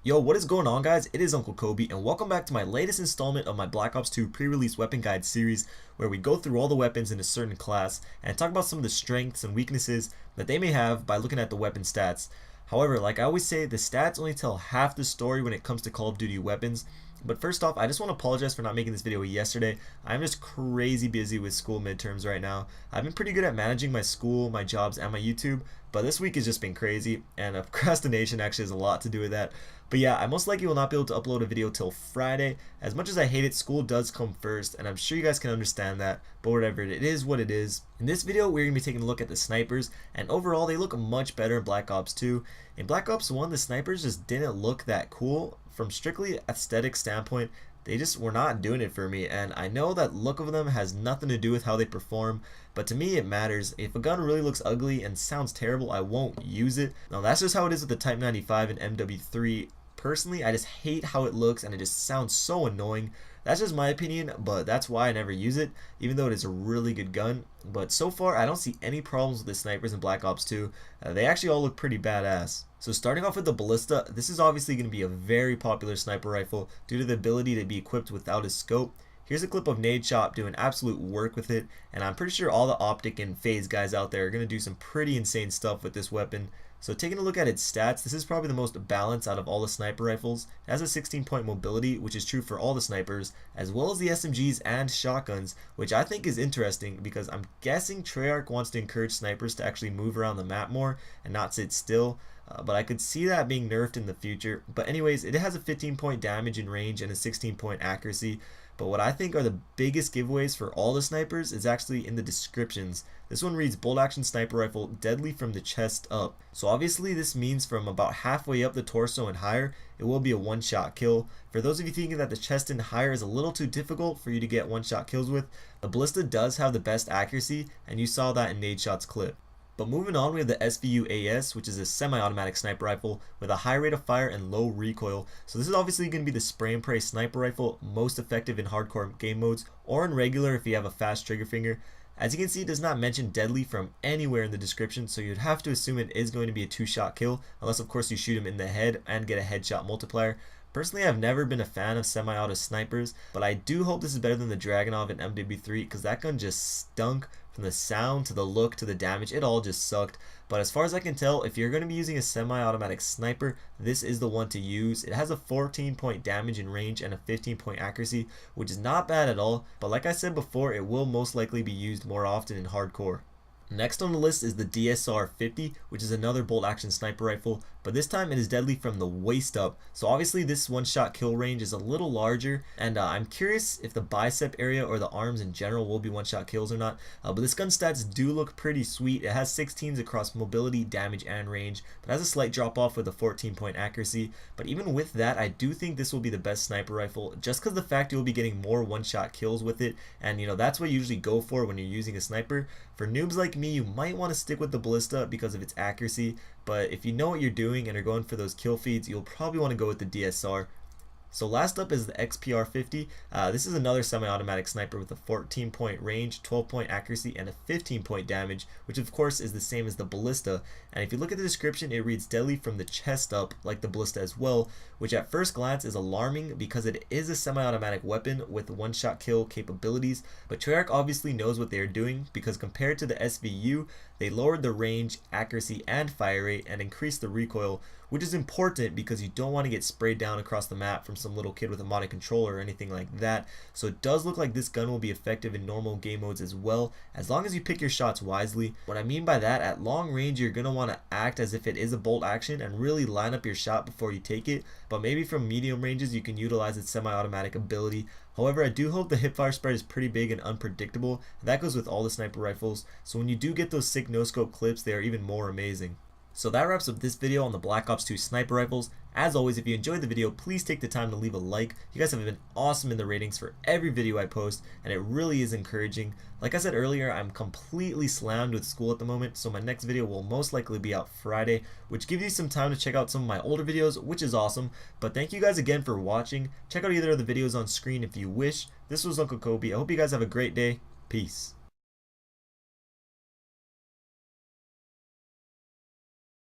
Yo, what is going on, guys? It is Uncle Kobe, and welcome back to my latest installment of my Black Ops 2 pre-release weapon guide series, where we go through all the weapons in a certain class and talk about some of the strengths and weaknesses that they may have by looking at the weapon stats. However, like I always say, the stats only tell half the story when it comes to Call of Duty weapons. But first off, I just want to apologize for not making this video yesterday. I'm just crazy busy with school midterms right now. I've been pretty good at managing my school, my jobs, and my YouTube, but this week has just been crazy, and procrastination actually has a lot to do with that. But yeah, I most likely will not be able to upload a video till Friday. As much as I hate it, school does come first, and I'm sure you guys can understand that, but whatever, it is what it is. In this video, we're going to be taking a look at the snipers, and overall, they look much better in Black Ops 2. In Black Ops 1, the snipers just didn't look that cool. From strictly aesthetic standpoint, they just were not doing it for me, and I know that look of them has nothing to do with how they perform, but to me it matters. If a gun really looks ugly and sounds terrible, I won't use it. Now that's just how it is with the Type 95 and MW3. Personally, I just hate how it looks and it just sounds so annoying. That's just my opinion, but that's why I never use it, even though it is a really good gun. But so far, I don't see any problems with the snipers in Black Ops 2. They actually all look pretty badass. So starting off with the Ballista, this is obviously going to be a very popular sniper rifle due to the ability to be equipped without a scope. Here's a clip of Nadeshot doing absolute work with it, and I'm pretty sure all the Optic and FaZe guys out there are going to do some pretty insane stuff with this weapon. So taking a look at its stats, this is probably the most balanced out of all the sniper rifles. It has a 16-point mobility, which is true for all the snipers, as well as the SMGs and shotguns, which I think is interesting because I'm guessing Treyarch wants to encourage snipers to actually move around the map more and not sit still. But I could see that being nerfed in the future. But anyways, it has a 15-point damage in range and a 16-point accuracy. But what I think are the biggest giveaways for all the snipers is actually in the descriptions. This one reads bolt action sniper rifle, deadly from the chest up. So obviously this means from about halfway up the torso and higher, it will be a one-shot kill. For those of you thinking that the chest and higher is a little too difficult for you to get one-shot kills with, the Ballista does have the best accuracy, and you saw that in Nadeshot's clip. But moving on, we have the SVU-AS, which is a semi-automatic sniper rifle with a high rate of fire and low recoil. So this is obviously going to be the spray and pray sniper rifle, most effective in hardcore game modes or in regular if you have a fast trigger finger. As you can see, it does not mention deadly from anywhere in the description, so you'd have to assume it is going to be a two-shot kill, unless of course you shoot him in the head and get a headshot multiplier. Personally, I've never been a fan of semi-auto snipers, but I do hope this is better than the Dragunov and MW3 because that gun just stunk. From the sound to the look to the damage, it all just sucked. But as far as I can tell, if you're going to be using a semi-automatic sniper, this is the one to use. It has a 14-point damage in range and a 15-point accuracy, which is not bad at all. But like I said before, it will most likely be used more often in hardcore. Next on the list is the DSR-50, which is another bolt action sniper rifle, but this time it is deadly from the waist up. So obviously this one-shot kill range is a little larger, and I'm curious if the bicep area or the arms in general will be one-shot kills or not. But this gun stats do look pretty sweet. It has 16s across mobility, damage, and range, but has a slight drop off with a 14-point accuracy. But even with that, I do think this will be the best sniper rifle, just because the fact you'll be getting more one-shot kills with it, and that's what you usually go for when you're using a sniper. For noobs like me, you might want to stick with the Ballista because of its accuracy, but if you know what you're doing and are going for those kill feeds, you'll probably want to go with the DSR. So last up is the XPR-50. This is another semi-automatic sniper with a 14-point range, 12-point accuracy, and a 15-point damage, which of course is the same as the Ballista. And if you look at the description, it reads deadly from the chest up, like the Ballista as well, which at first glance is alarming because it is a semi-automatic weapon with one-shot kill capabilities. But Treyarch obviously knows what they are doing because compared to the SVU, they lowered the range, accuracy, and fire rate and increased the recoil, which is important because you don't want to get sprayed down across the map from some little kid with a modded controller or anything like that. So it does look like this gun will be effective in normal game modes as well, as long as you pick your shots wisely. What I mean by that, at long range you're going to want to act as if it is a bolt action and really line up your shot before you take it, but maybe from medium ranges you can utilize its semi-automatic ability. However, I do hope the hipfire spread is pretty big and unpredictable, and that goes with all the sniper rifles, so when you do get those sick no-scope clips, they are even more amazing. So that wraps up this video on the Black Ops 2 sniper rifles. As always, if you enjoyed the video, please take the time to leave a like. You guys have been awesome in the ratings for every video I post, and it really is encouraging. Like I said earlier, I'm completely slammed with school at the moment, so my next video will most likely be out Friday, which gives you some time to check out some of my older videos, which is awesome. But thank you guys again for watching. Check out either of the videos on screen if you wish. This was Uncle Kobe. I hope you guys have a great day. Peace.